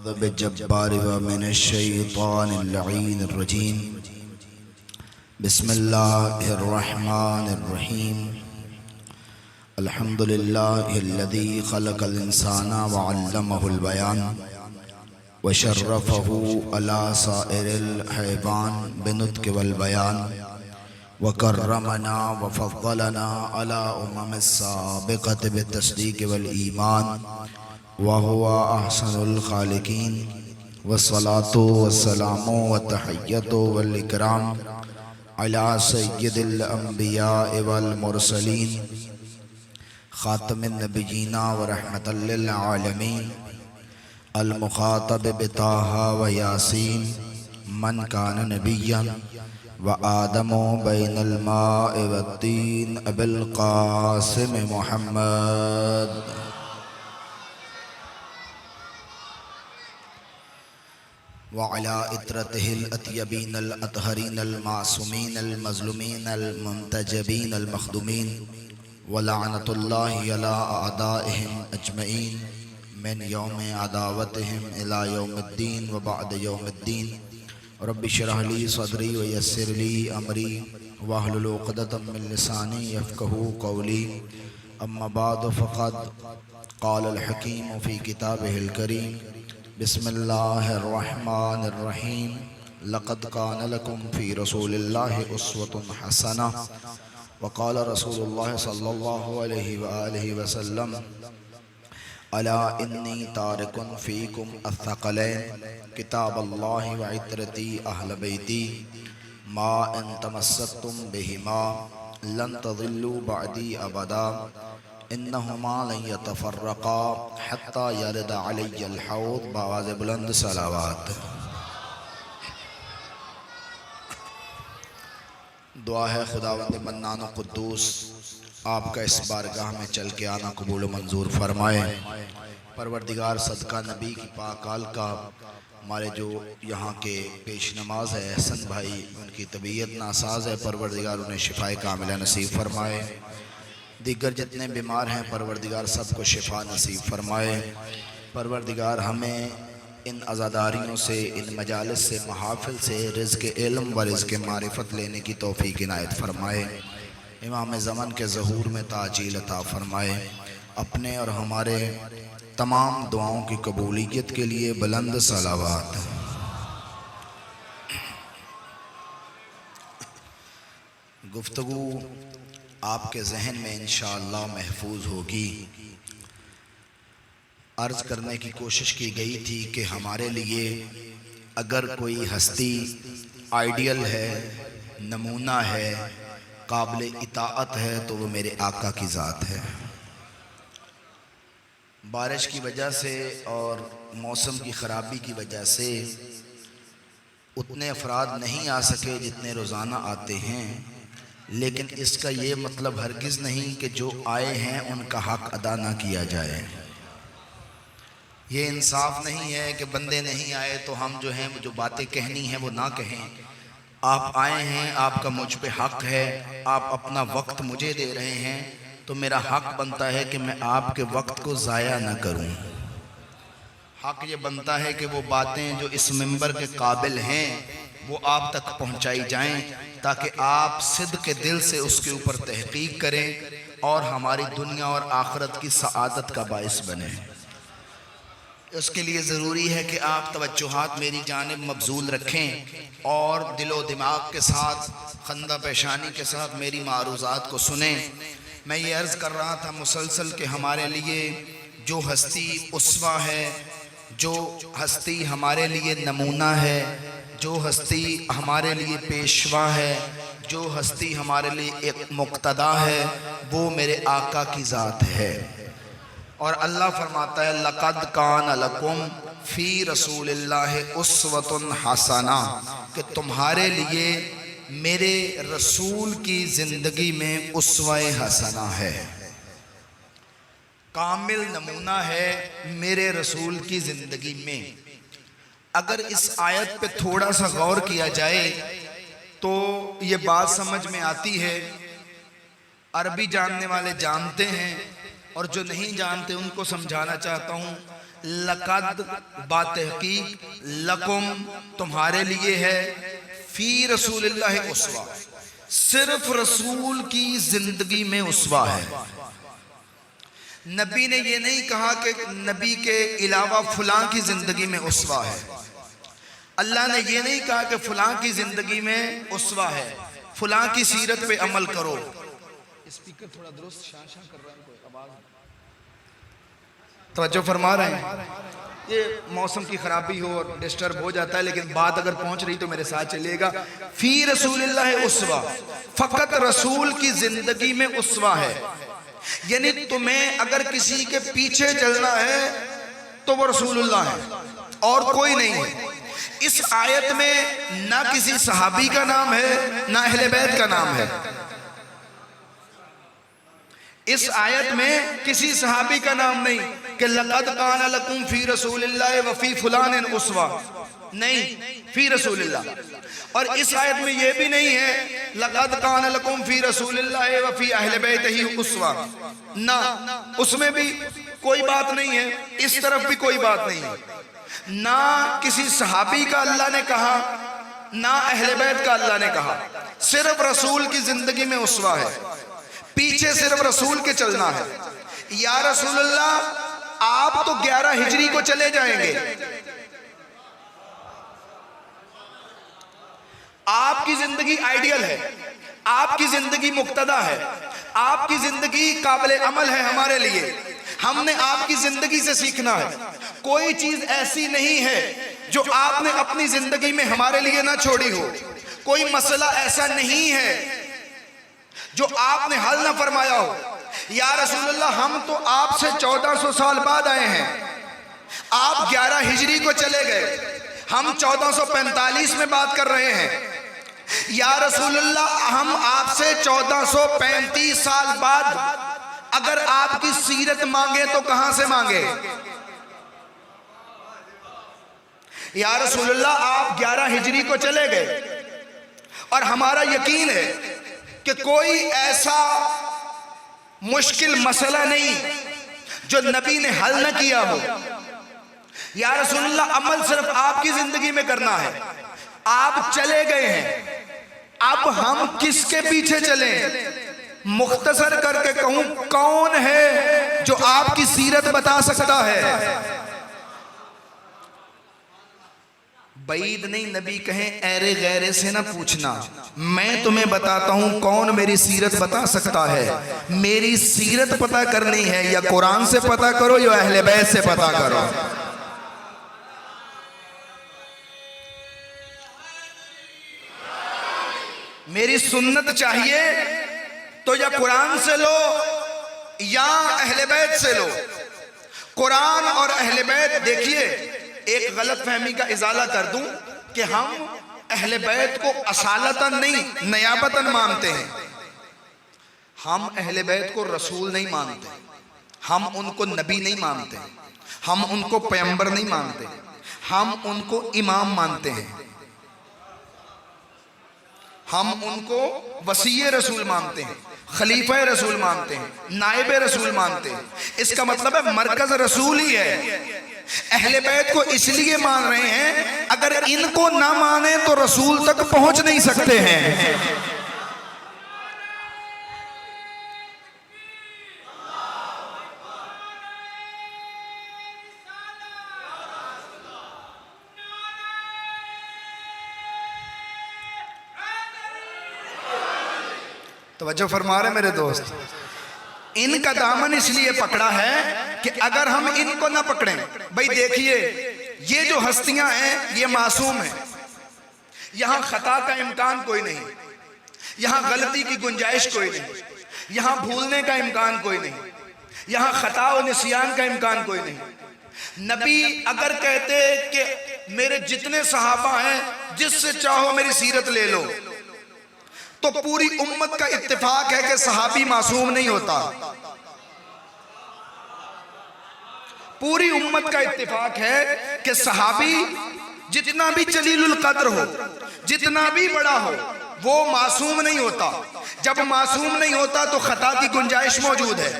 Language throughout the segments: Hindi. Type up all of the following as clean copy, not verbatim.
बिजब्बारि व मिनश्शैतानिर्रजीम। बिस्मिल्लाहिर्रहमानिर्रहीम। अल्हम्दुलिल्लाहिल्लज़ी खलक़ल इंसाना व अल्लमहुल बयान व शर्रफ़हु अला साइरिल हैवान बिनुत्क़ि वल बयान व कर्रमना व फ़द्दलना अला उम्ममिस साबिक़ति बित्तस्दीक़ि वल ईमान व हुवा अहसनुल खालिकीन। वस्सलातु वस्सलामु व तहिय्यतु वल इकराम अला सय्यिदिल अंबिया वल मुरसलीन खातमिन नबिय्यीना व रहमतल लिल आलमीन अल मुखातब बिताहा व यासीन मन कान नबिय्यन व आदमु बैनल माइ वत्तीन अबिल क़ासिम मुहम्मद। व अला इत्रतिहिल अत्यबीनल अतहरीनल मासूमीनल मज़लूमीनल मुंतजबीनल मख़दूमीन व लअनतुल्लाहि अला अअदाइहिम अजमईन मिन यौमि अदावतिहिम इला यौमिद्दीन व बअद यौमिद्दीन। रब्बि इश्रह ली सदरी व यस्सिर ली अमरी वहलुल उक़दतम मिन लिसानी यफ़क़हू क़ौली। अम्मा बअद फ़क़द क़ालल हकीम फ़ी किताबिहिल करीम। बिस्मिल्लाहिर्रहमानिर्रहीम। लक़द कान लकुम फ़ी रसूलिल्लाहि उस्वतुन हसना व क़ाल रसूलुल्लाहि सल्लल्लाहु अलैहि व आलिहि वसल्लम अला इन्नी तारिकुन फ़ीकुम अथक़लैन किताबल्लाहि व इत्रती अहल बैती मा इन तमस्सक्तुम बिहिमा लन तज़िल्लू बअदी अबदा इन्नहुमा लन यतफ़र्रक़ा हत्ता यरदा अलैयल हौद। बावाज़ बुलंद सलावत। दुआ है खुदावंद मन्नान व कुद्दूस आपका इस बारगाह में चल के आना कबूल मंजूर फरमाए। परवरदिगार सदका नबी की पाकाल का हमारे जो यहाँ के पेश नमाज है हसन भाई, उनकी तबीयत नासाज है, परवरदिगार उन्हें शिफाए कामिला नसीब फरमाए। दीगर जितने बीमार हैं परवरदिगार सबको शिफा नसीब फरमाए। परवरदिगार हमें इन अज़ादारियों से, इन मजालिस से, महाफिल से रिज़्क़ इल्म व रिज़्क़ मारिफत लेने की तौफ़ीक़ इनायत फरमाए। इमाम ज़मान के ज़हूर में ताजील अता फरमाए। अपने और हमारे तमाम दुआओं की कबूलियत के लिए बुलंद सलावत। गुफ्तगू आपके जहन में इंशाअल्लाह महफूज होगी। अर्ज़ करने की कोशिश की गई थी कि हमारे लिए अगर कोई हस्ती आइडियल है, नमूना है, काबिल इताअत है तो वो मेरे आका की ज़ात है। बारिश की वजह से और मौसम की ख़राबी की वजह से उतने अफराद नहीं आ सके जितने रोज़ाना आते हैं, लेकिन इसका ये मतलब हरगिज़ नहीं कि जो आए हैं उनका हक़ अदा ना किया जाए। ये इंसाफ नहीं है कि बंदे नहीं आए तो हम जो हैं जो बातें कहनी हैं वो ना कहें। आप आए हैं, आपका मुझ पे हक़ है, आप अपना वक्त मुझे दे रहे हैं तो मेरा हक़ बनता है कि मैं आपके वक्त को ज़ाया न करूं। हक़ ये बनता है कि वो बातें जो इस मिंबर के काबिल हैं वो आप तक पहुंचाई जाएं ताकि आप सिद्क़ के दिल से उसके ऊपर तहक़ीक़ करें और हमारी दुनिया और आखिरत की सआदत का बाइस बने। उसके लिए ज़रूरी है कि आप तवज्जुहात मेरी जानिब मबज़ूल रखें और दिलो दिमाग के साथ, खंदा पेशानी के साथ मेरी मारूज़ात को सुने। मैं ये अर्ज़ कर रहा था मुसलसल कि हमारे लिए जो हस्ती उस्वा है, जो हस्ती हमारे लिए नमूना है, जो हस्ती हमारे लिए पेशवा है, जो हस्ती हमारे लिए एक मुक्तदा है, वो मेरे आका की ज़ात है। और अल्लाह फरमाता है लक़द कान लकुम फ़ी रसूलिल्लाहि उस्वतुन हसना, कि तुम्हारे लिए मेरे रसूल की ज़िंदगी में उस्वा-ए हसना है, कामिल नमूना है मेरे रसूल की ज़िंदगी में। अगर इस आयत पे थोड़ा सा गौर किया जाए तो ये बात समझ में आती है। अरबी जानने वाले जानते हैं और जो नहीं जानते उनको समझाना चाहता हूँ। लक़द बातहकीक लकुम तुम्हारे लिए है फी रसूलिल्लाह उस्वा, सिर्फ रसूल की जिंदगी में उस्वा है। नबी ने ये नहीं कहा कि नबी के अलावा फलां की जिंदगी में उस्वा है। अल्लाह ने ये नहीं कहा कि फलां की जिंदगी में उस्वा है, फलां की सीरत पे अमल करो। स्पीकर थोड़ा दुरुस्त शां कर रहा है, कोई आवाज तवज्जो फरमा रहे हैं। ये मौसम की खराबी हो और डिस्टर्ब हो जाता है, लेकिन बात अगर पहुंच रही तो मेरे साथ चलिएगा। फी रसूलिल्लाह उस्वा, फकत रसूल की जिंदगी में उस्वा है, यानी तुम्हें अगर किसी के पीछे चलना है तो वो रसूलुल्लाह है और कोई नहीं है। इस आयत में ना किसी सहाबी का नाम है ना अहले बैत का नाम है। इस आयत में किसी सहाबी का नाम नहीं कि लक़द काना लकुम फी रसूलिल्लाह व फी फुलानिन उस्वा, नहीं, फी रसूलिल्लाह। और इस आयत में यह भी नहीं है लक़द काना लकुम फी रसूलिल्लाह व फी अहले बैतिही उस्वा, ना, उसमें भी कोई बात नहीं है, इस तरफ भी कोई बात नहीं है। ना किसी सहाबी का अल्लाह ने कहा ना अहले बैत का अल्लाह ने कहा, सिर्फ रसूल की जिंदगी में उस्वा है, पीछे सिर्फ रसूल के चलना है। या रसूलल्लाह आप तो 11 हिजरी को चले जाएंगे, आपकी जिंदगी आइडियल है, आपकी जिंदगी मुक्तदा है, आपकी जिंदगी काबिल अमल है हमारे लिए। हमने आपकी जिंदगी से सीखना है। कोई चीज ऐसी नहीं है जो आपने अपनी जिंदगी में हमारे लिए ना छोड़ी हो, कोई मसला ऐसा नहीं है जो आपने हल ना फरमाया हो। या रसूलुल्लाह हम तो आपसे 1400 साल बाद आए हैं, आप 11 हिजरी को चले गए, हम 1445 में बात कर रहे हैं। या रसूलुल्लाह हम आपसे 1435 साल बाद अगर आपकी सीरत मांगे तो कहां से मांगे? या रसूलुल्लाह आप 11 हिजरी को चले गए और हमारा यकीन है कि कोई ऐसा मुश्किल मसला नहीं जो नबी ने हल न किया हो। या रसूलुल्लाह अमल सिर्फ आपकी जिंदगी में करना है, आप चले गए हैं, अब हम किसके पीछे चले? मुख्तसर करके कहूं, कौन है जो आपकी सीरत बता सकता है? बैद नहीं, नबी कहें ऐरे गैरे से ना पूछना, मैं तुम्हें बताता हूं कौन मेरी सीरत बता सकता है। मेरी सीरत पता करनी है या कुरान से पता करो या अहले बैत से पता करो। मेरी सुन्नत चाहिए तो या कुरान से लो या अहले बैत से लो। कुरान और अहले बैत, देखिए एक गलत फहमी का इजाला कर दूं कि हम अहले बैत को असालतन नहीं नयाबतन मानते हैं। हम अहले बैत को रसूल नहीं मानते, हम उनको नबी नहीं मानते, हम उनको पैगंबर नहीं मानते, हम उनको इमाम मानते हैं, हम उनको वसीय रसूल मानते हैं, खलीफा रसूल मानते हैं, नायब रसूल मानते हैं। इसका मतलब है मरकज रसूल ही है। अहले बैत को इसलिए मान रहे हैं, अगर इनको ना माने तो रसूल तक पहुंच नहीं सकते हैं। तवज्जो फरमा रहे मेरे दोस्त। इनका दामन इसलिए पकड़ा है कि अगर हम इनको ना पकड़ें, भाई देखिए ये जो हस्तियां हैं ये मासूम हैं, यहां खता का इम्कान कोई नहीं, यहां गलती की गुंजाइश कोई नहीं, यहां भूलने का इम्कान कोई नहीं, यहां खता और निसियान का इम्कान कोई नहीं। नबी अगर कहते कि मेरे जितने सहाबा हैं जिससे चाहो मेरी सीरत ले लो, तो पूरी उम्मत का इत्तेफाक है कि सहाबी मासूम नहीं होता। पूरी उम्मत का इत्तेफाक है कि सहाबी जितना भी जलीलुल कद्र हो, जितना भी बड़ा हो, वो मासूम नहीं होता। जब मासूम नहीं होता तो खता की गुंजाइश मौजूद है।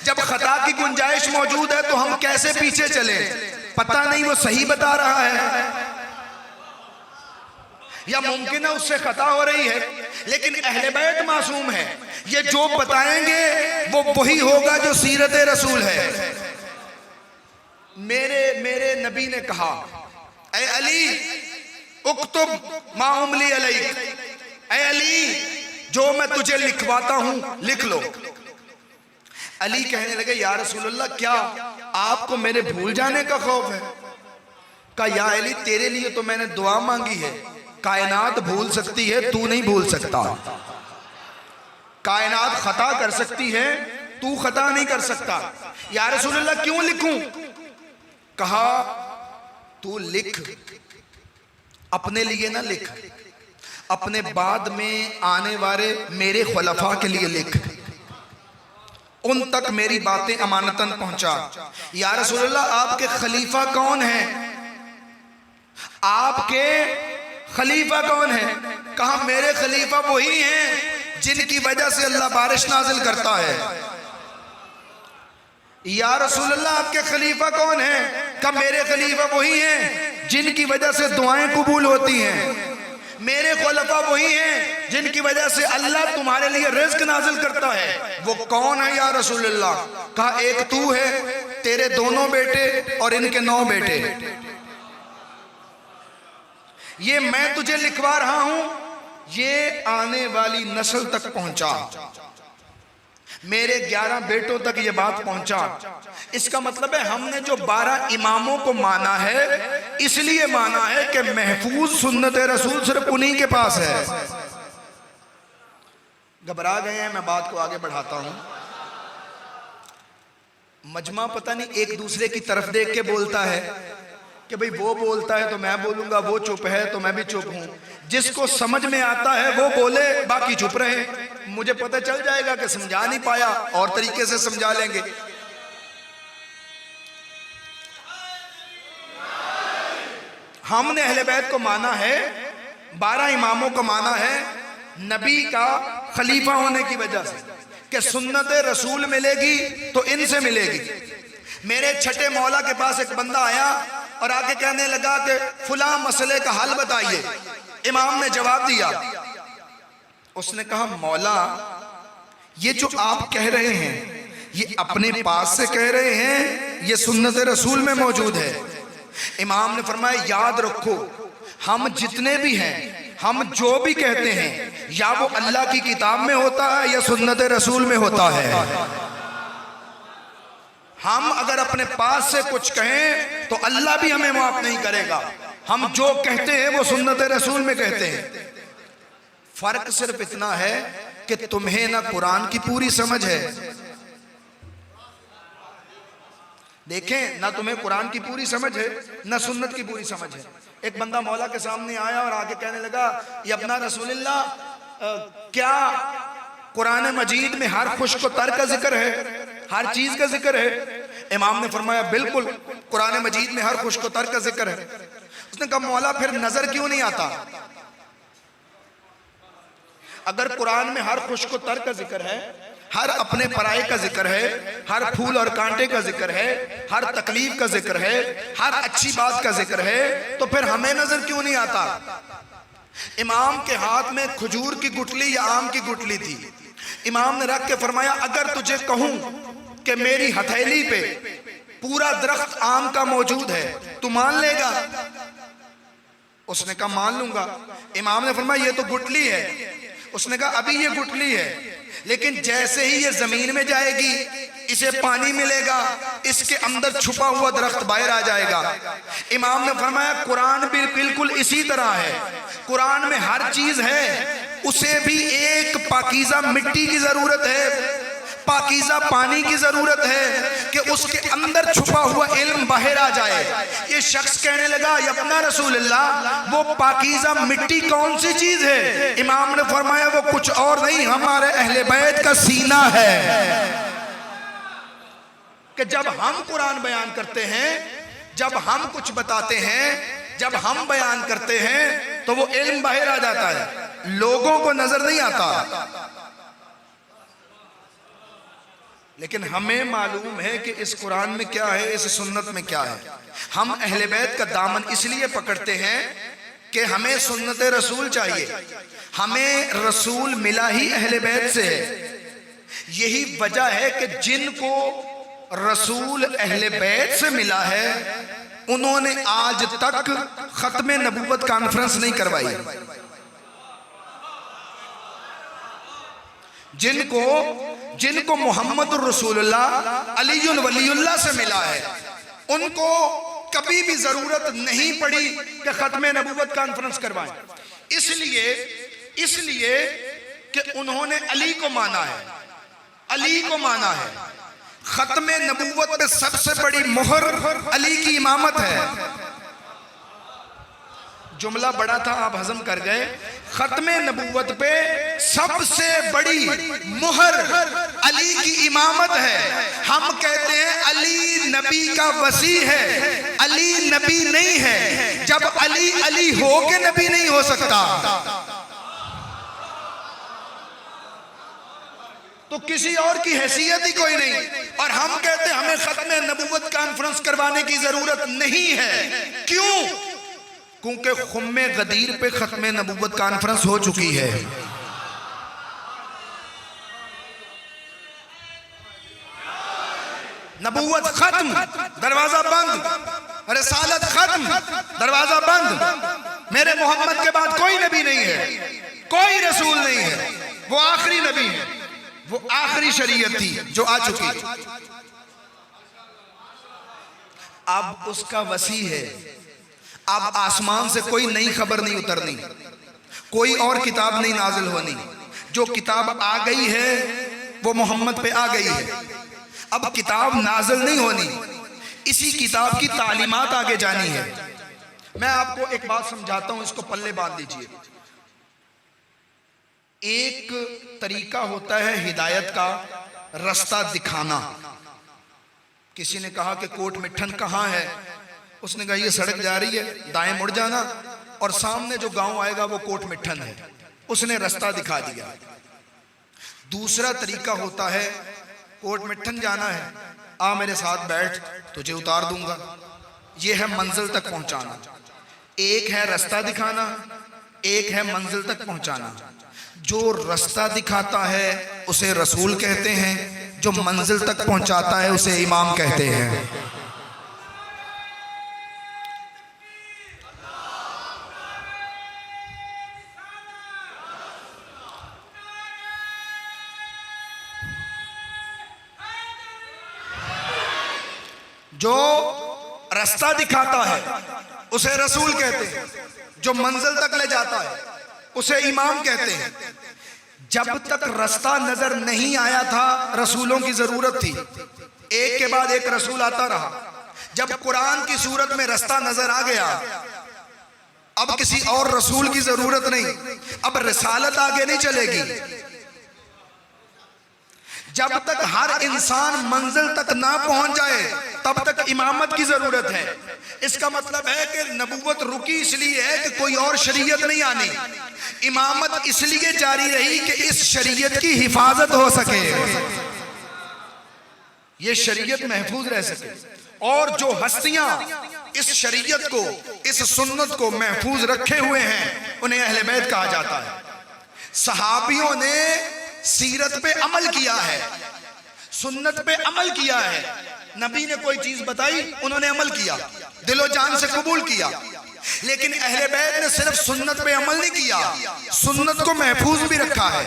जब खता की गुंजाइश मौजूद है तो हम कैसे पीछे चले? पता नहीं वो सही बता रहा है या मुमकिन है उससे खता हो रही है, लेकिन अहले बैत मासूम है। ये जो बताएंगे वो वही होगा जो सीरत रसूल है। मेरे नबी ने कहा, ऐ अली उक्तुब मा उमली अलैक, ऐ अली जो मैं तुझे लिखवाता हूं लिख लो। अली कहने लगे, या रसूलल्लाह क्या आपको मेरे भूल जाने का खौफ है? कहा, या अली तेरे लिए तो मैंने दुआ मांगी है। कायनात भूल सकती है, तू नहीं भूल सकता। कायनात खता कर सकती है, तू खता नहीं कर सकता। या रसूलल्लाह क्यों लिखूं? कहा, तू लिख, अपने लिए ना लिख, अपने बाद में आने वाले मेरे खुलफा के लिए लिख, उन तक मेरी बातें अमानतन पहुंचा। या रसूलल्लाह आपके खलीफा कौन है? आपके खलीफा कौन है? कहा, मेरे खलीफा वही हैं जिनकी वजह से अल्लाह बारिश नाजिल करता है। या रसूलल्लाह आपके खलीफा कौन है? कहा, मेरे खलीफा वही हैं जिनकी वजह से दुआएं कबूल होती हैं। मेरे खुलफा वही हैं जिनकी वजह से अल्लाह तुम्हारे लिए रिज्क नाजिल करता है। वो कौन है या रसूलल्लाह? कहा, एक तू है, तेरे दोनों बेटे और इनके 9 बेटे। ये मैं तुझे लिखवा रहा हूं, ये आने वाली नस्ल तक पहुंचा, मेरे 11 बेटों तक ये बात पहुंचा। इसका मतलब है हमने जो 12 इमामों को माना है, इसलिए माना है कि महफूज सुन्नत रसूल सिर्फ उन्हीं के पास है। घबरा गए हैं, मैं बात को आगे बढ़ाता हूं। मजमा पता नहीं एक दूसरे की तरफ देख के बोलता है कि भाई वो बोलता है तो मैं बोलूंगा, वो चुप है तो मैं भी चुप हूं। जिसको समझ में आता है वो बोले, बाकी चुप रहे। मुझे पता चल जाएगा कि समझा नहीं पाया, और तरीके से समझा लेंगे। हमने अहले बैत को माना है, 12 इमामों को माना है नबी का खलीफा होने की वजह से कि सुन्नत रसूल मिलेगी तो इनसे मिलेगी। मेरे छठे मौला के पास एक बंदा आया और आके कहने लगा कि फुला मसले का हल बताइए। इमाम ने जवाब दिया, उसने कहा, मौला ये जो आप कह रहे हैं ये अपने पास से कह रहे हैं, ये सुन्नत रसूल में मौजूद है। इमाम ने फरमाया, याद रखो हम जितने भी हैं, हम जो भी कहते हैं, या वो अल्लाह की किताब में होता है या सुन्नत रसूल में होता है। हम अगर अपने पास से कुछ कहें तो अल्लाह भी हमें माफ नहीं करेगा। हम जो कहते हैं वो सुन्नत रसूल में कहते हैं। फर्क सिर्फ इतना है कि तुम्हें ना कुरान की पूरी समझ है, देखें, ना तुम्हें कुरान की पूरी समझ है ना सुन्नत की पूरी समझ है। एक बंदा मौला के सामने आया और आगे कहने लगा, यब्ना रसूलल्लाह, क्या कुरान मजीद में हर खुश को तर का जिक्र है, हर चीज का जिक्र है? इमाम ने फरमाया, बिल्कुल कुरान मजीद में हर खुश को तर का जिक्र है। उसने कहा, मौला फिर नजर क्यों नहीं आता? अगर कुरान में हर खुश को तर का जिक्र है, हर अपने पराये का जिक्र है, हर फूल और कांटे का जिक्र है, हर तकलीफ का जिक्र है, हर अच्छी बात का जिक्र है, तो फिर हमें नजर क्यों नहीं आता? इमाम के हाथ में खजूर की गुठली या आम की गुठली थी। इमाम ने रख के फरमाया, अगर तुझे कहूं कि मेरी हथेली पे पूरा दरख्त आम का मौजूद है, तू मान लेगा? उसने कहा, मान लूंगा। इमाम ने फरमाया, ये तो गुठली है। उसने कहा, अभी ये गुठली है, लेकिन जैसे ही ये जमीन में जाएगी, इसे पानी मिलेगा, इसके अंदर छुपा हुआ दरख्त बाहर आ जाएगा। इमाम ने फरमाया, कुरान भी बिल्कुल इसी तरह है। कुरान में हर चीज है, उसे भी एक पाकीज़ा मिट्टी की जरूरत है, पाकीज़ा पानी की जरूरत है कि उसके अंदर छुपा हुआ इल्म बाहर आ जाए। ये शख्स कहने लगा, यब्ना रसूलल्लाह, वो पाकीज़ा मिट्टी कौन सी चीज है? इमाम ने फरमाया, वो कुछ और नहीं, हमारे अहले बैत का सीना है। कि जब हम कुरान बयान करते हैं, जब हम कुछ बताते हैं, जब हम बयान करते हैं, तो वो इल्म बाहर आ जाता है, लोगों को नजर नहीं आता। लेकिन हमें मालूम है कि इस कुरान में क्या है, इस सुन्नत में क्या है। हम अहले बैत का दामन इसलिए पकड़ते हैं कि हमें सुन्नत रसूल चाहिए। हमें रसूल मिला ही अहले बैत से है। यही वजह है कि जिनको रसूल अहले बैत से मिला है उन्होंने आज तक खत्म नबूवत कॉन्फ्रेंस नहीं करवाई। जिनको मोहम्मद रसूलुल्लाह अलीयुल वलीयुल्लाह से मिला है उनको कभी भी जरूरत नहीं पड़ी कि खत्म नबूवत कॉन्फ्रेंस करवाएं। इसलिए कि उन्होंने अली को माना है। खत्म नबूवत पे सबसे बड़ी मोहर अली की इमामत है। जुमला बड़ा था, आप हजम कर गए। खत्म नबूवत पे सबसे बड़ी मोहर अली की इमामत है। हम कहते हैं अली नबी का वसी है, अली नबी नहीं है। जब अली अली हो के नबी नहीं हो सकता तो किसी और की हैसियत ही कोई नहीं। और हम कहते हैं हमें खत्म नबूवत कॉन्फ्रेंस करवाने की जरूरत नहीं है। क्यों? क्योंकि खुम्मे गदीर पे खत्म नबूवत कॉन्फ्रेंस हो चुकी है। नबूवत खत्म, दरवाजा बंद। रिसालत खत्म, दरवाजा बंद। मेरे मोहम्मद के बाद कोई नबी नहीं है, कोई रसूल नहीं है। वो आखिरी नबी है, वो आखिरी शरीयत थी जो आ चुकी। अब उसका वसी है। अब आसमान से कोई नई खबर नहीं उतरनी, कोई और किताब नहीं नाजिल होनी। जो किताब आ गई है वो मोहम्मद पे आ गई है। अब किताब नाजिल नहीं होनी, इसी किताब की तालीमात आगे जानी है। मैं आपको एक बात समझाता हूं, इसको पल्ले बांध लीजिए। एक तरीका होता है हिदायत का, रास्ता दिखाना। किसी ने कहा कि कोट मिठन कहाँ है? उसने कहा ये सड़क जा रही है, दाएं मुड़ जाना और सामने जो गांव आएगा वो कोट मिठन है। उसने रास्ता दिखा दिया। दूसरा तरीका होता है कोट मिठन जाना है, आ मेरे साथ बैठ, तुझे उतार दूंगा। ये है मंजिल तक पहुंचाना। एक है रास्ता दिखाना, एक है मंजिल तक पहुंचाना। जो रास्ता दिखाता है उसे रसूल कहते हैं, जो मंजिल तक पहुंचाता है उसे इमाम कहते हैं। जो रास्ता दिखाता है उसे रसूल कहते हैं, जो मंजिल तक ले जाता है उसे इमाम कहते हैं। जब तक रास्ता नजर नहीं आया था रसूलों की जरूरत थी, एक के बाद एक रसूल आता रहा। जब कुरान की सूरत में रास्ता नजर आ गया अब किसी और रसूल की जरूरत नहीं, अब रिसालत आगे नहीं चलेगी। जब तक हर इंसान मंजिल तक ना पहुंच जाए तब तक इमामत की जरूरत है। इसका मतलब है कि नबूवत रुकी इसलिए है कि कोई और शरीयत नहीं आनी। इमामत इसलिए जारी रही कि इस शरीयत की हिफाजत हो सके, ये शरीयत महफूज रह सके। और जो हस्तियां इस शरीयत को, इस सुन्नत को महफूज रखे हुए हैं उन्हें अहले बैत कहा जाता है। सहाबियों ने सीरत पे अमल किया है, सुन्नत पे अमल किया है। नबी ने कोई चीज बताई, उन्होंने अमल किया, दिलो जान से कबूल किया। लेकिन अहले बैत ने सिर्फ सुन्नत पे अमल नहीं किया, सुन्नत को महफूज भी रखा है।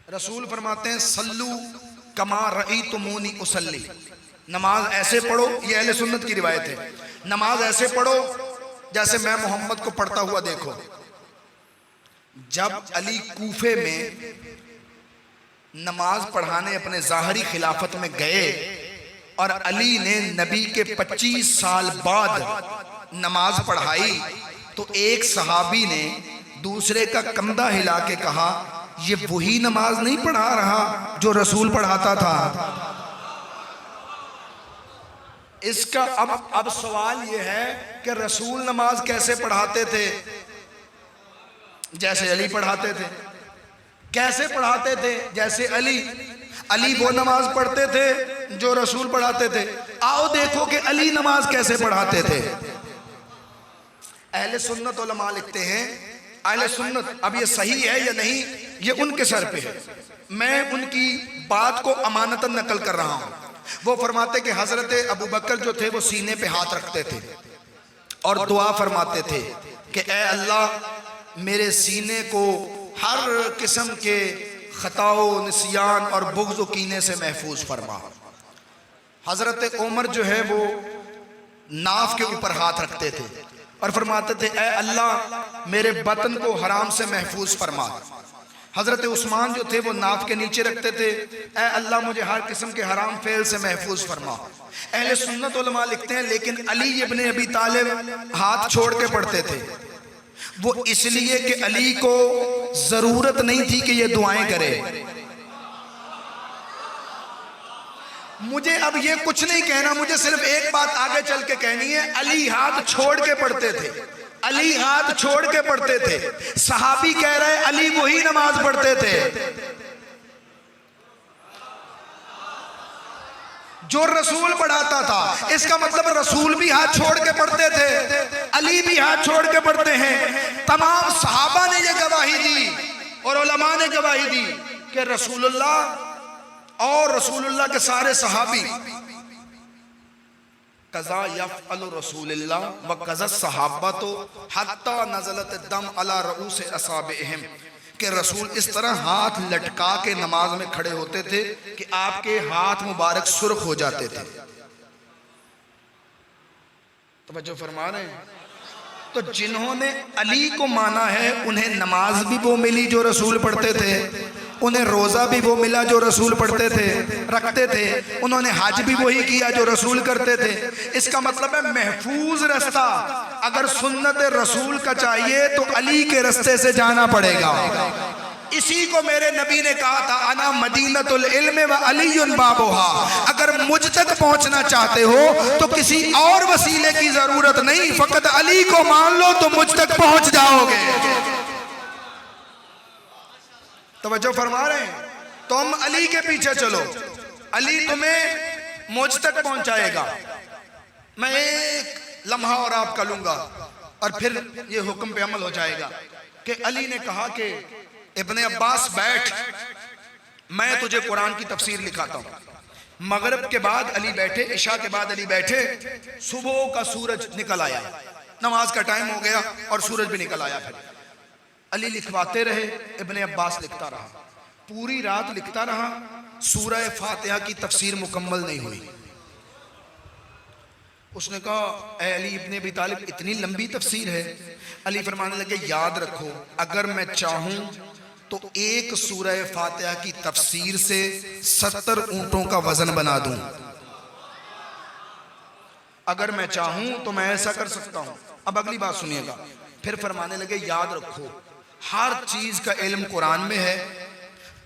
रसूल फरमाते हैं सल्लू कमा रअयतुमूनी उसल्ली, नमाज ऐसे पढ़ो, ये अहले सुन्नत की रिवायत है, नमाज ऐसे पढ़ो जैसे मैं मोहम्मद को पढ़ता हुआ देखो। जब अली कूफे में नमाज पढ़ाने अपने ज़ाहरी खिलाफत में गए और अली ने नबी के 25 साल बाद नमाज पढ़ाई तो एक सहाबी ने दूसरे का कंधा हिला के कहा ये वही नमाज नहीं पढ़ा रहा जो रसूल पढ़ाता था। इसका अब सवाल यह है कि रसूल नमाज कैसे पढ़ाते थे? जैसे अली पढ़ाते थे। कैसे पढ़ाते थे? जैसे अली वो नमाज पढ़ते थे जो रसूल पढ़ाते थे। आओ देखो कि अली नमाज कैसे पढ़ाते थे। अहले सुन्नत उलमा लिखते हैं, अहले सुन्नत, अब ये सही है या नहीं ये उनके सर पे है, मैं उनकी बात को अमानतन नकल कर रहा हूं। वो फरमाते कि हजरत अबू बकर जो थे वो सीने पे हाथ रखते थे और दुआ फरमाते थे कि ए अल्लाह मेरे सीने को हर किस्म के खताओ, निसियान और बुग़्ज़ व कीने से महफूज फरमा। हजरत उमर जो है वो नाफ के ऊपर हाथ रखते थे और फरमाते थे ए अल्लाह मेरे बतन को हराम से महफूज फरमा। हजरत उस्मान जो थे वो नाफ के नीचे रखते थे, ए अल्लाह मुझे हर किस्म के हराम फेल से महफूज फरमा। अहले सुन्नत उलमा लिखते हैं लेकिन अली इब्ने अबी तालिब हाथ छोड़ के पढ़ते थे, वो इसलिए कि अली को जरूरत नहीं थी कि ये दुआएं करे। मुझे अब ये कुछ नहीं कहना, मुझे सिर्फ एक बात आगे चल के कहनी है, अली हाथ छोड़ के पढ़ते थे, अली हाथ छोड़ के पढ़ते थे। सहाबी कह रहे हैं अली वही नमाज पढ़ते थे जो रसूल पढ़ाता था। इसका मतलब रसूल भी हाथ छोड़ के पढ़ते थे, अली भी हाथ छोड़ के पढ़ते हैं। तमाम सहाबा ने ये गवाही दी और उलमा ने गवाही दी कि रसूलुल्लाह और रसूलुल्लाह के सारे सहाबी कज़ा यफ़अलु रसूलुल्लाह व कज़ा सहाबतो हत्ता नज़लत दम अला रऊस असाबिहिम, कि रसूल इस तरह हाथ लटका के नमाज में खड़े होते थे कि आपके हाथ मुबारक सुर्ख हो जाते थे। तवज्जो फरमा रहे हैं? तो जिन्होंने अली को माना है उन्हें नमाज भी वो मिली जो रसूल पढ़ते थे, उन्हें रोज़ा भी वो मिला जो रसूल पढ़ते थे रखते थे, उन्होंने हज भी वही किया जो रसूल करते थे। इसका मतलब है महफूज रास्ता अगर सुन्नत रसूल का चाहिए तो अली के रास्ते से जाना पड़ेगा। इसी को मेरे नबी ने कहा था, अना मदीनतुल इल्म व अलीयुन बाबुहा। अगर मुझ तक पहुंचना चाहते हो तो किसी और वसीले की जरूरत नहीं, फकत अली को मान लो तो मुझ तक पहुंच जाओगे। तवज्जो फरमा रहे हैं? तुम अली के पीछे चलो, अली तुम्हें मुझ तक पहुंचाएगा। मैं एक लम्हा और आपका लूंगा और फिर ये हुक्म पे अमल हो जाएगा कि अली ने कहा कि इब्ने अब्बास बैठ, मैं तुझे कुरान की तफसीर लिखाता हूं। मगरिब के बाद अली बैठे, इशा के बाद अली बैठे, सुबह का सूरज निकल आया, नमाज का टाइम हो गया और सूरज भी निकल आया। फिर अली लिखवाते रहे, इब्ने अब्बास लिखता रहा, पूरी रात लिखता रहा। सूरह फातिहा की तफसीर मुकम्मल नहीं हुई। उसने कहा ए अली इब्ने अबी तालिब इतनी लंबी तफसीर है। अली फरमाने लगे याद रखो, अगर मैं चाहूं तो एक सूरह फातिहा की तफसीर से 70 ऊंटों का वजन बना दूं। अगर मैं चाहूं तो मैं ऐसा कर सकता हूं। अब अगली बात सुनिएगा। फिर फरमाने लगे याद रखो हर चीज का इल्म कुरान में है,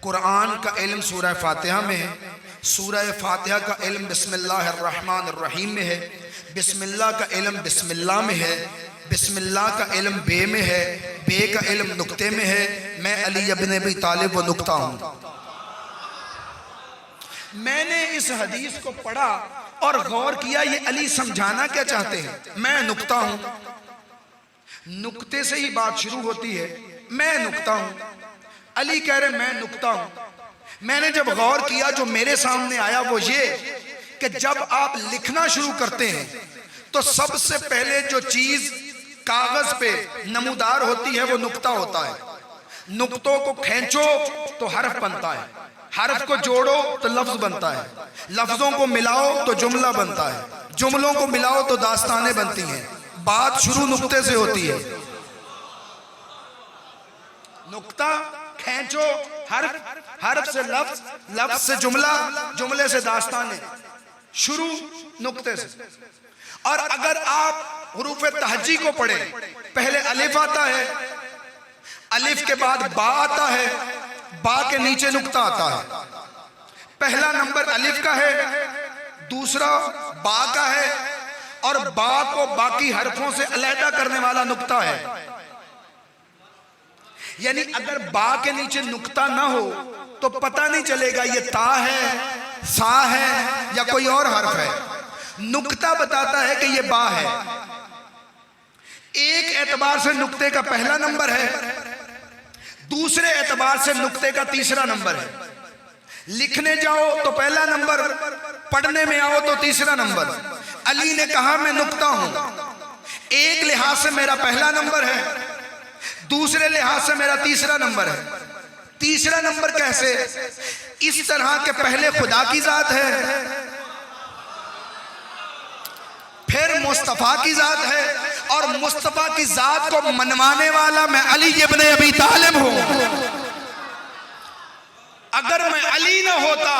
कुरान का इल्म सूरह फातिहा में है, सूरह फातिहा का इल्म बिस्मिल्लाहिर्रहमानिर्रहीम में है, बिस्मिल्लाह का इल्म बिस्मिल्लाह में है, बिस्मिल्लाह का इल्म बे में है, बे का इल्म नुक्ते में है। मैं अली इब्ने अबी तालिब वो नुक्ता हूं। मैंने इस हदीस को पढ़ा और गौर किया ये अली समझाना क्या चाहते हैं। मैं नुक्ता हूं, नुक्ते से ही बात शुरू होती है। मैं नुक्ता हूं, अली कह रहे मैं नुक्ता हूं। मैंने जब गौर किया जो मेरे सामने आया वो ये कि जब आप लिखना शुरू करते हैं तो सबसे पहले जो चीज कागज पे नमूदार होती है वो नुक्ता होता है। नुक्तों को खींचो तो हर्फ बनता है, हर्फ को जोड़ो तो लफ्ज बनता है, लफ्जों को मिलाओ तो जुमला बनता है, जुमलों को मिलाओ तो दास्तानें बनती हैं। बात शुरू नुक्ते से होती है। नुक्ता खींचो, हर्फ, हर्फ से लफ्ज, लफ्ज से जुमला, जुमले से दास्तानें, शुरू नुक्ते से। और अगर आप हुरूफ तहज्जी को पढ़े, पहले अलिफ आता है, अलिफ के बाद बा आता है, बा के नीचे नुक्ता आता है। पहला नंबर अलिफ का है, दूसरा बा का है और बा को बाकी हरफों से अलहदा करने वाला नुक्ता है। यानी अगर बा के नीचे नुक्ता ना हो तो पता नहीं चलेगा ये ता है, सा है या कोई और हर्फ है। नुक्ता बताता है कि ये बा है। एक एतबार से नुक्ते का पहला नंबर है, दूसरे एतबार से नुक्ते का तीसरा नंबर है। लिखने जाओ तो पहला नंबर, पढ़ने में आओ तो तीसरा नंबर। अली ने कहा मैं नुक्ता हूं, एक लिहाज से मेरा पहला नंबर है, दूसरे लिहाज से मेरा तीसरा नंबर है। तीसरा नंबर कैसे? इस तरह के पहले खुदा की जात है, फिर मुस्तफा की जात है, और मुस्तफा की जात को मनवाने वाला मैं अली इब्ने अबी तालिब हूं। अगर मैं अली ना होता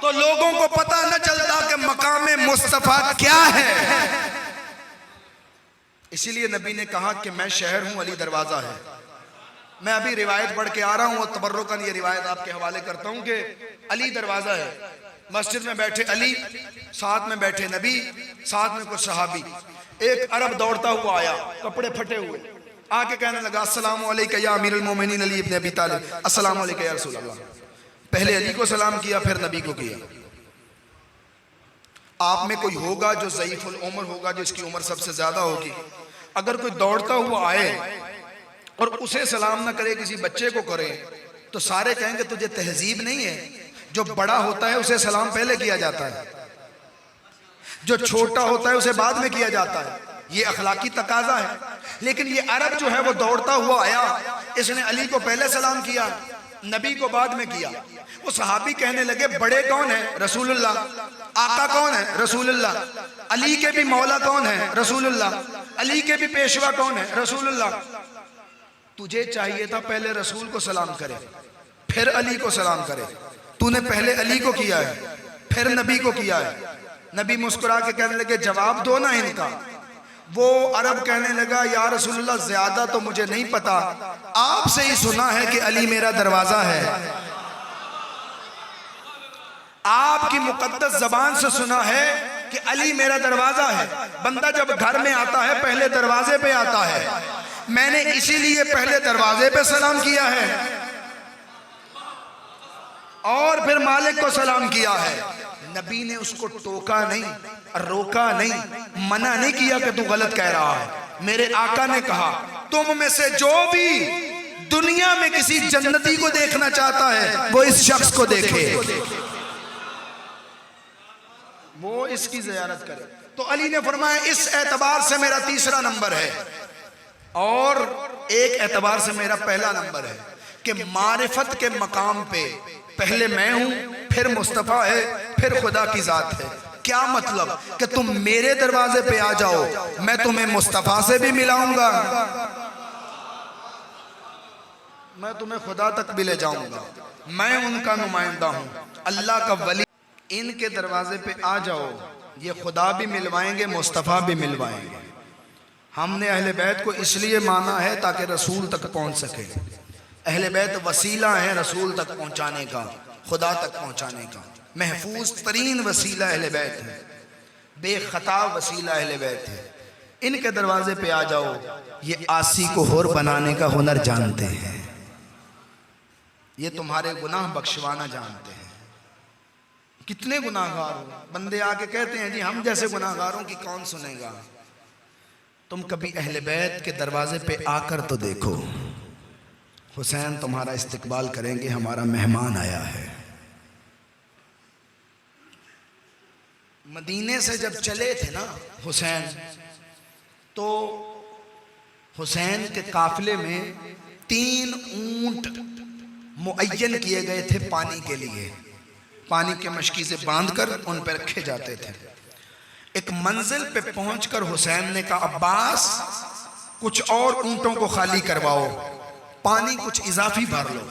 तो लोगों को पता न चलता कि मकाम मुस्तफा क्या है। इसीलिए नबी ने कहा कि मैं शहर हूं, अली दरवाजा है। मैं अभी रिवायत पढ़ के आ रहा हूं और तबर्रुकन ये रिवायत आपके हवाले करता हूं कि अली दरवाजा है। मस्जिद में बैठे अली, साथ में बैठे नबी, साथ में कुछ सहाबी। एक अरब दौड़ता हुआ आया, कपड़े फटे हुए, आके कहने लगा अस्सलामु अलैका या अमीरुल मोमिनीन अली इब्ने अबी तालिब, अस्सलामु अलैका या रसूल अल्लाह। पहले अली को सलाम किया, फिर नबी को किया। आप में कोई होगा जो ज़ईफुल उम्र होगा, जिसकी उम्र सबसे ज्यादा होगी, अगर कोई दौड़ता हुआ आए और उसे सलाम ना करे, किसी बच्चे को करे, तो सारे कहेंगे तुझे तहजीब नहीं है। जो बड़ा होता है उसे सलाम पहले किया जाता है, जो छोटा होता है उसे बाद में किया जाता है। ये अखलाकी तकाजा है। लेकिन ये अरब जो है वो दौड़ता हुआ आया, इसने अली को पहले सलाम किया, नबी को बाद में किया। वो सहाबी कहने लगे बड़े कौन है? रसूलुल्लाह। आका कौन है? रसूलुल्लाह। अली के भी मौला कौन है? रसूलुल्लाह। अली के भी पेशवा कौन है? रसूलुल्लाह। तुझे चाहिए था पहले रसूल को सलाम करे, फिर अली को सलाम करे। तूने पहले अली को किया है, फिर नबी को किया है। नबी मुस्कुरा के कहने लगे जवाब दो ना इनका। वो अरब कहने लगा या रसूलुल्लाह ज्यादा तो मुझे नहीं पता, आपसे ही सुना है कि अली मेरा दरवाजा है। आपकी मुकद्दस जबान से सुना है कि अली मेरा दरवाजा है। बंदा जब घर में आता है पहले दरवाजे पे आता है, मैंने इसीलिए पहले दरवाजे पे सलाम किया है और फिर मालिक को सलाम किया है। नबी ने उसको टोका नहीं, रोका नहीं, मना नहीं किया कि तू गलत कह रहा है। मेरे आका ने कहा तुम में से जो भी दुनिया में किसी जन्नती को देखना चाहता है वो इस शख्स को देखे, वो इसकी ज़ियारत करे। तो अली ने फरमाया इस एतबार से मेरा तीसरा नंबर है और एक एतबार से मेरा पहला नंबर है कि मारिफत के मकाम पे पहले मैं हूं, फिर मुस्तफा है, फिर खुदा की जात है। क्या मतलब कि तुम मेरे दरवाजे पे आ जाओ, मैं तुम्हें मुस्तफा से भी मिलाऊंगा, मैं तुम्हें खुदा तक भी ले जाऊंगा। मैं उनका नुमाइंदा हूं, अल्लाह का वली। इनके दरवाजे पे आ जाओ, ये खुदा भी मिलवाएंगे, मुस्तफा भी मिलवाएंगे। हमने अहले बैत को इसलिए माना है ताकि रसूल तक पहुंच सके। अहले बैत वसीला है रसूल तक पहुंचाने का, खुदा तक पहुंचाने का। महफूज तरीन वसीला अहले बैत है, बेखता वसीला अहले बैत है। इनके दरवाजे पे आ जाओ, ये आसी को होर बनाने का हुनर जानते हैं, ये तुम्हारे गुनाह बख्शवाना जानते हैं। कितने गुनाहगार हो, बंदे आके कहते हैं जी हम जैसे गुनाहगारों की कौन सुनेगा। तुम कभी अहले बैत के दरवाजे पे आकर तो देखो, हुसैन तुम्हारा इस्तकबाल करेंगे, हमारा मेहमान आया है। मदीने से जब चले थे ना हुसैन, तो हुसैन के काफिले में 3 ऊंट मुअय्यन किए गए थे पानी के लिए। पानी के मशकी से बांधकर उन पर रखे जाते थे। एक मंजिल पे पहुंचकर हुसैन ने कहा अब्बास कुछ और ऊंटों को खाली करवाओ, पानी कुछ इजाफी भर लो।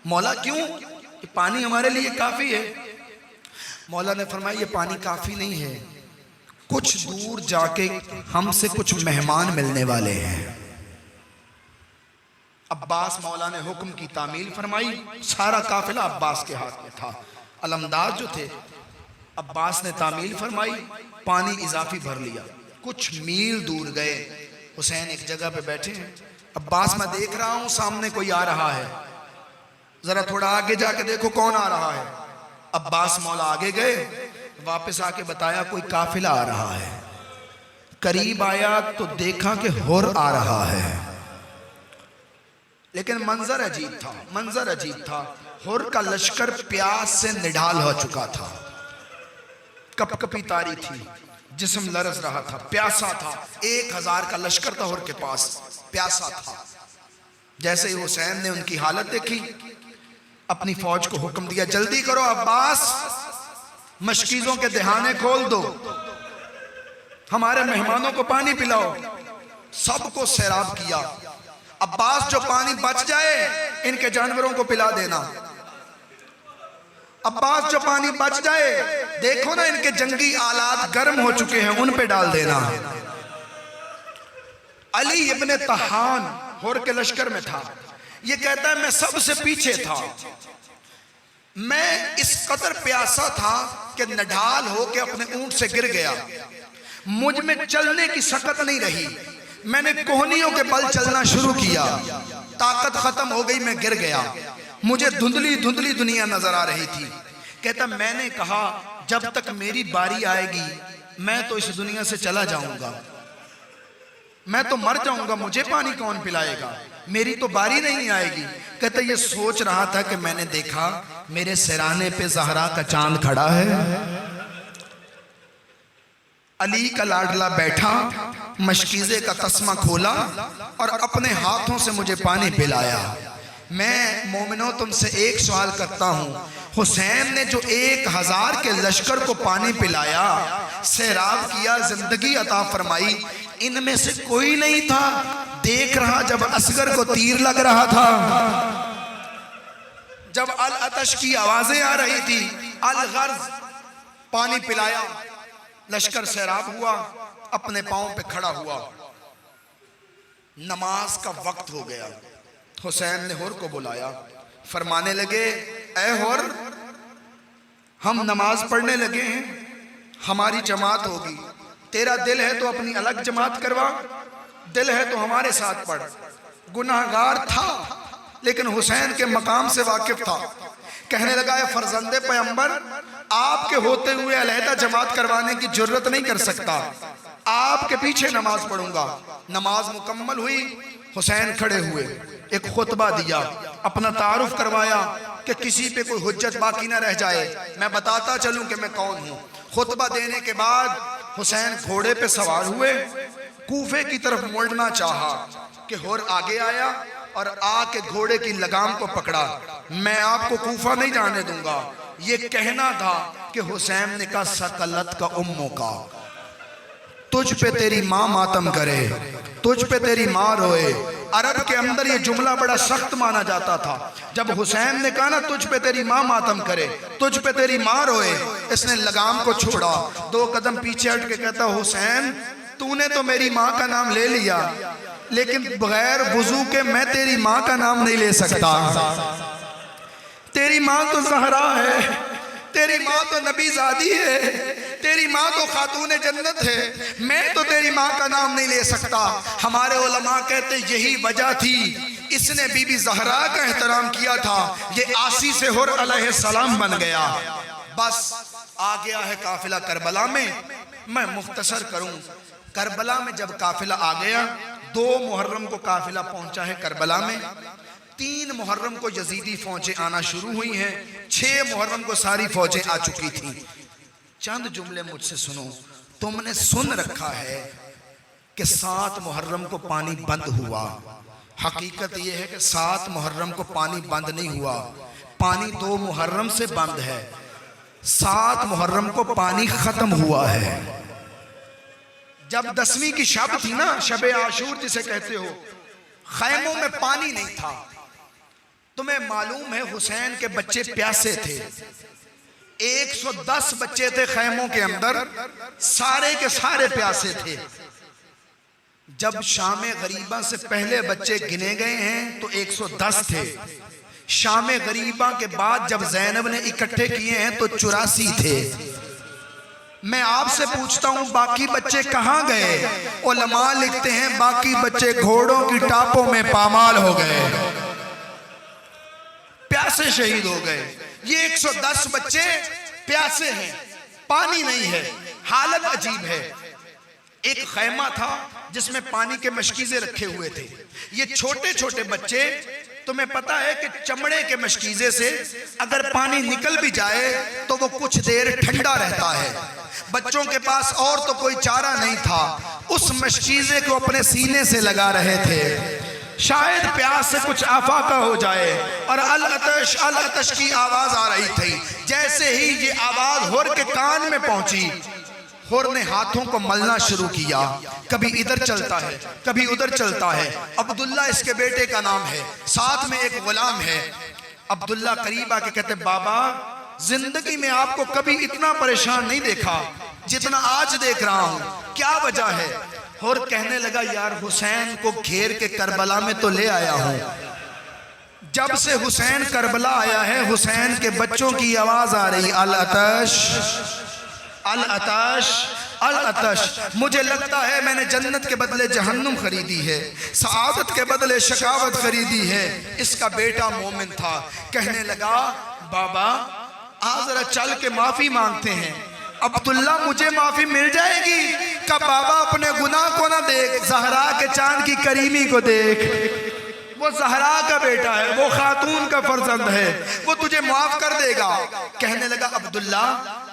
मौला क्यों? ये पानी हमारे लिए काफी है। मौला ने फरमाया ये पानी काफी नहीं है, कुछ दूर जाके हमसे कुछ मेहमान मिलने वाले हैं। अब्बास मौला ने हुक्म की तामील फरमाई। सारा काफिला अब्बास के हाथ में था, अलमदार जो थे। अब्बास ने तामील फरमाई, पानी इजाफी भर लिया। कुछ मील दूर गए, हुसैन एक जगह पे बैठे हैं, अब्बास मैं देख रहा हूं सामने कोई आ रहा है, जरा थोड़ा आगे जाके देखो कौन आ रहा है। अब्बास मौला आगे गए, वापस आके बताया कोई काफिला आ रहा है। करीब आया तो देखा कि हुर आ रहा है, लेकिन मंजर अजीब था, मंजर अजीब था। हुर का लश्कर प्यास से निढाल हो चुका था, कपकपी तारी थी, जिस्म लरज रहा था, प्यासा था। 1000 का लश्कर था हुर के पास, प्यासा था। जैसे ही हुसैन ने उनकी हालत देखी, अपनी फौज को हुक्म दिया, जल्दी करो अब्बास, मशकीजों के दहाने खोल दो, हमारे मेहमानों को पानी पिलाओ। सबको सैराब किया। अब्बास जो पानी बच जाए इनके जानवरों को पिला देना, अब्बास जो पानी बच जाए, देखो ना इनके जंगी आलात गर्म हो चुके हैं, उन पे डाल देना। अली इब्ने तहान हुर के लश्कर में था। ये कहता है मैं सबसे पीछे था, मैं इस कदर प्यासा था कि नढाल होके अपने ऊंट से गिर गया। मुझ में चलने की सकत नहीं रही, मैंने कोहनियों के बल चलना शुरू किया, ताकत खत्म हो गई, मैं गिर गया। मुझे धुंधली धुंधली दुनिया नजर आ रही थी। कहता मैंने कहा जब तक मेरी बारी आएगी मैं तो इस दुनिया से चला जाऊंगा, मैं तो मर जाऊंगा, मुझे पानी कौन पिलाएगा, मेरी तो बारी नहीं आएगी। कहता ये सोच रहा था कि मैंने देखा मेरे सिराने पे ज़हरा का चांद खड़ा है। अली का लाडला बैठा, मशकीज़े का तस्मा खोला और अपने हाथों से मुझे पानी पिलाया। मैं मोमिनो तुमसे एक सवाल करता हूँ, हुसैन ने जो 1000 के लश्कर को पानी पिलाया, सैराब किया, जिंदगी अता फरमाई, इनमें से कोई नहीं था देख रहा जब असगर को तीर लग रहा था, जब अल अतश की आवाजें आ रही थी, अल गर्ज पानी पिलाया, लश्कर सैराब हुआ, अपने पांव पे खड़ा हुआ। नमाज का वक्त हो गया। हुसैन ने हुर को बुलाया, फरमाने लगे ऐ हुर, हम नमाज पढ़ने लगे हैं, हमारी जमात होगी, तेरा दिल है तो अपनी अलग जमात करवा, दिल है तो हमारे साथ पढ़। गुनाहगार था लेकिन हुसैन के मकाम से वाकिफ था। कहने लगा है फरजंदे पैगंबर, आपके होते हुए अलहदा जमात करवाने की जरूरत नहीं कर सकता, आपके पीछे नमाज पढ़ूंगा। नमाज मुकम्मल हुई, हुसैन खड़े हुए, एक खुतबा दिया, अपना तारुफ करवाया कि किसी पे कोई हुज्जत बाकी ना रह जाए, मैं बताता चलूं कि मैं कौन हूं। खुतबा देने के बाद हुसैन घोड़े पे सवार हुए, कूफे की तरफ मुड़ना चाहा कि हुर आगे आया और आके घोड़े की लगाम को पकड़ा। मैं आपको कूफा नहीं जाने दूंगा, ये कहना था कि हुसैन ने कहा सकलत का उम्मों का, तुझ पे तेरी माँ मातम करे, तुझ पे तेरी माँ रोए। अरब के अंदर ये जुमला बड़ा सख्त माना जाता था। जब हुसैन ने कहा ना तुझ पे तेरी माँ मातम करे, तुझ पे तेरी माँ रोए, इसने लगाम को छोड़ा, 2 कदम पीछे हट के कहता हुसैन तूने तो मेरी माँ का नाम ले लिया, लेकिन बगैर वुजू के मैं तेरी माँ का नाम नहीं ले सकता। तेरी माँ तो ज़हरा है, तेरी माँ तो नबीज़ादी है, तेरी माँ तो खातून जन्नत है, मैं तो तेरी माँ का नाम नहीं ले सकता। हमारे उलमा कहते यही वजह थी इसने बीबी ज़हरा का एहतराम किया था, ये आसी से हुर अलैहिस्सलाम बन गया। बस आ गया है काफिला करबला में। मैं मुख्तसर करूं, करबला में जब काफिला आ गया, 2 मुहर्रम को काफिला पहुंचा है करबला में, 3 मुहर्रम को यजीदी फौजें आना शुरू हुई हैं, 6 मुहर्रम को सारी फौजें आ चुकी थीं। चंद जुमले मुझसे सुनो। तुमने सुन रखा है कि 7 मुहर्रम को पानी बंद हुआ, हकीकत यह है कि 7 मुहर्रम को पानी बंद नहीं हुआ, पानी 2 मुहर्रम से बंद है, 7 मुहर्रम को पानी खत्म हुआ है। जब 10वीं की शब थी ना, शबे आशूर जिसे कहते हो, खैमों में पानी नहीं था। तुम्हें मालूम है हुसैन के बच्चे प्यासे थे, 110 बच्चे थे खैमों के अंदर, सारे के सारे प्यासे थे। जब शाम गरीबा से पहले बच्चे गिने गए हैं तो 110 थे, शाम गरीबा के बाद जब ज़ैनब ने इकट्ठे किए हैं तो 84 थे। मैं आपसे पूछता हूं बाकी बच्चे कहां गए? उलमा लिखते हैं बाकी बच्चे घोड़ों की टापों में पामाल हो गए, प्यासे शहीद हो गए। ये 110 बच्चे प्यासे हैं, पानी नहीं है, हालत अजीब है। एक खैमा था जिसमें पानी के मशकीजे रखे हुए थे। ये छोटे छोटे बच्चे, तुम्हें पता है कि चमड़े के मशकीजे से अगर पानी निकल भी जाए तो वो कुछ देर ठंडा रहता है। बच्चों के पास और तो कोई चारा नहीं था, उस मशकीजे को अपने सीने से लगा रहे थे, शायद प्यास से कुछ आफाका हो जाए। और अल अतश की आवाज आ रही थी। जैसे ही ये आवाज हुर के कान में पहुंची, हुर ने हाथों को मलना शुरू किया, कभी इधर चलता है कभी उधर चलता है। अब्दुल्ला इसके बेटे का नाम है, साथ में एक गुलाम है। अब्दुल्ला करीब आके कहते, बाबा जिंदगी में आपको कभी इतना परेशान नहीं देखा जितना आज देख रहा हूं, क्या वजह है? और कहने लगा, यार हुसैन को घेर के करबला में तो ले आया हूं। जब से हुसैन करबला आया है, हुसैन के बच्चों की आवाज आ रही, अल अतश अल अतश अल अतश। मुझे लगता है मैंने जन्नत के बदले जहन्नुम खरीदी है, सआदत के बदले शकावत खरीदी है। इसका बेटा मोमिन था। कहने लगा, बाबा आज जरा चल के माफी मांगते हैं। अब्दुल्ला मुझे माफी मिल जाएगी? कब बाबा अपने गुनाह को ना देख, जहरा के चांद की करीमी को देख। वो जहरा का बेटा है, वो खातून का फर्जंद है, वो तुझे माफ कर देगा। कहने लगा, अब्दुल्ला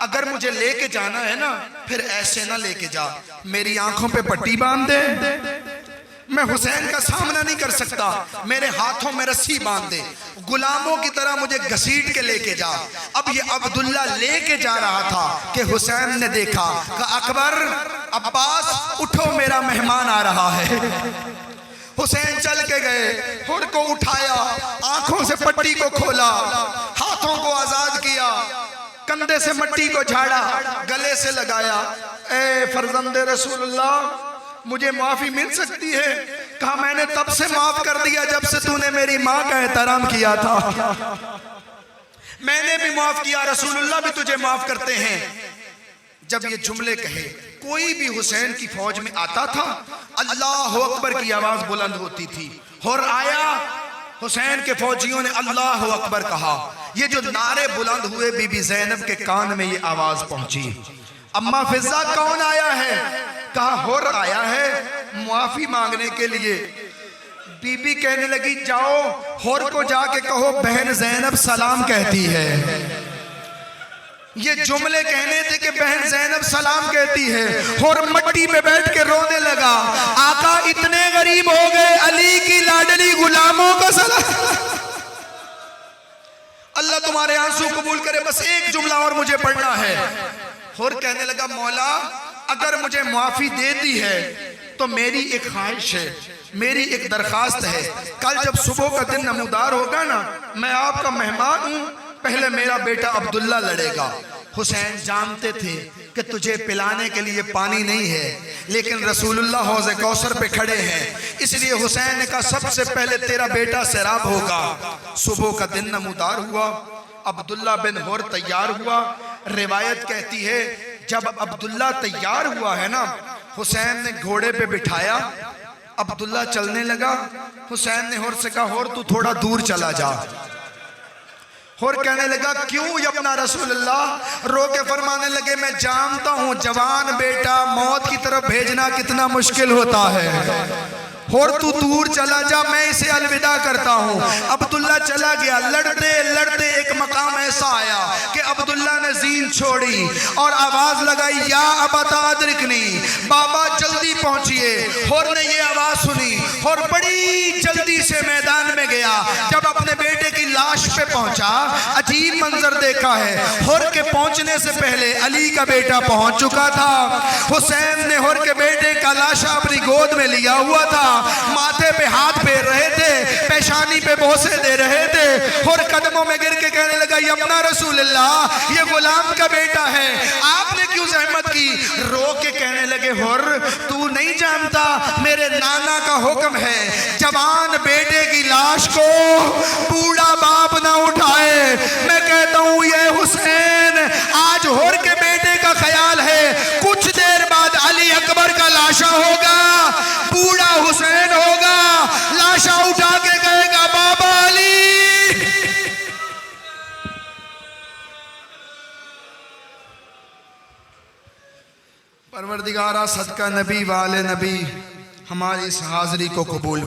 अगर मुझे लेके जाना है ना, फिर ऐसे ना लेके जा, मेरी आंखों पे पट्टी बांध दे, मैं हुसैन का सामना नहीं कर सकता, मेरे हाथों में रस्सी बांध दे, गुलामों की तरह मुझे घसीट के लेके जा। अब ये अब्दुल्ला लेके जा रहा था कि हुसैन ने देखा, कहा, अकबर अब्बास उठो, मेरा मेहमान आ रहा है। हुसैन चल के गए, हुर को उठाया, आंखों से पट्टी को खोला, हाथों को आजाद किया, कंधे से मट्टी को झाड़ा, गले से लगाया। ए फर्जंदे रसूलुल्लाह, मुझे माफी मिल सकती है? कहा, मैंने तब से माफ कर दिया जब से तूने मेरी माँ का एहतराम किया था। मैंने भी माफ किया, रसूलुल्लाह भी तुझे माफ करते हैं। जब ये जुमले कहे, कोई भी हुसैन की फौज में आता था, अल्लाह अकबर की आवाज बुलंद होती थी। और आया, हुसैन के फौजियों ने अल्लाह अकबर कहा। ये जो नारे बुलंद हुए, बीबी ज़ैनब के कान में ये आवाज पहुंची, अम्मा फिजा कौन आया है? कहा, हुर आया है माफी मांगने के लिए। बीबी कहने लगी, जाओ हुर को जाके कहो बहन ज़ैनब सलाम कहती है। ये जुमले कहने थे कि बहन ज़ैनब सलाम कहती है। और मट्टी पे बैठ के रोने लगा, आका इतने गरीब हो गए, अली की लाडली गुलामों का सलाम। अल्लाह तुम्हारे आंसू कबूल करे, बस एक जुमला और मुझे पढ़ना है। और कहने लगा, मौला अगर मुझे माफी दे दी है तो मेरी एक ख्वाहिश है, मेरी एक दरखास्त है। कल जब सुबह का दिन नमूदार होगा ना, मैं आपका मेहमान हूं, पहले मेरा बेटा अब्दुल्ला लड़ेगा। हुसैन जानते थे कि तुझे पिलाने के लिए पानी नहीं है, लेकिन रसूलुल्लाह हौज़े कौसर पे खड़े हैं, इसलिए हुसैन ने कहा, सबसे पहले तेरा बेटा सैराब होगा। सुबह का दिन नमूदार हुआ, अब्दुल्ला बिन हुर तैयार हुआ। रिवायत कहती है, जब अब्दुल्ला तैयार हुआ है ना, हुसैन ने घोड़े पे बिठाया, अब्दुल्ला चलने लगा। हुसैन ने हुर से कहा, हुर तू थोड़ा दूर चला जा। और कहने लगा, क्यों यपना रसूलुल्लाह? रो के फरमाने लगे, मैं जानता हूं जवान बेटा मौत की तरफ भेजना कितना मुश्किल होता है, और तू दूर चला जा, मैं इसे अलविदा करता हूं। अब्दुल्ला चला गया। लड़ते लड़ते एक मकाम ऐसा आया कि अब्दुल्ला ने जीन छोड़ी और आवाज लगाई, या अबता अदरिकनी, बाबा जल्दी पहुंचिए। और ने ये आवाज सुनी और बड़ी जल्दी से मैदान में गया। जब अपने बेटे की लाश पे पहुंचा, अजीब मंजर देखा है। हुर के पहुंचने से पहले अली का बेटा पहुंच चुका था। हुसैन ने हुर के बेटे का लाशा अपनी गोद में लिया हुआ था, माथे पे हाथ फेर रहे थे, पेशानी पे बोसे दे रहे थे। और कदमों में गिर के कहने लगा, यमना रसूलुल्लाह, ये गुलाम का बेटा है, आपने क्यों जहमत की? रो के कहने लगे, हुर तू नहीं जानता, मेरे नाना का हुक्म है, जवान बेटे की लाश को बूढ़ा बाप ना उठाए। मैं कहता हूं, ये हुसैन आज हुर के बेटे का ख्याल है कुछ देर बाद अली अकबर का लाशा होगा, बूढ़ा हुसैन होगा, लाशा उठा के कहेगा बाबा अली। परवरदिगारा सदका नबी वाले नबी हमारी इस हाजिरी को कबूल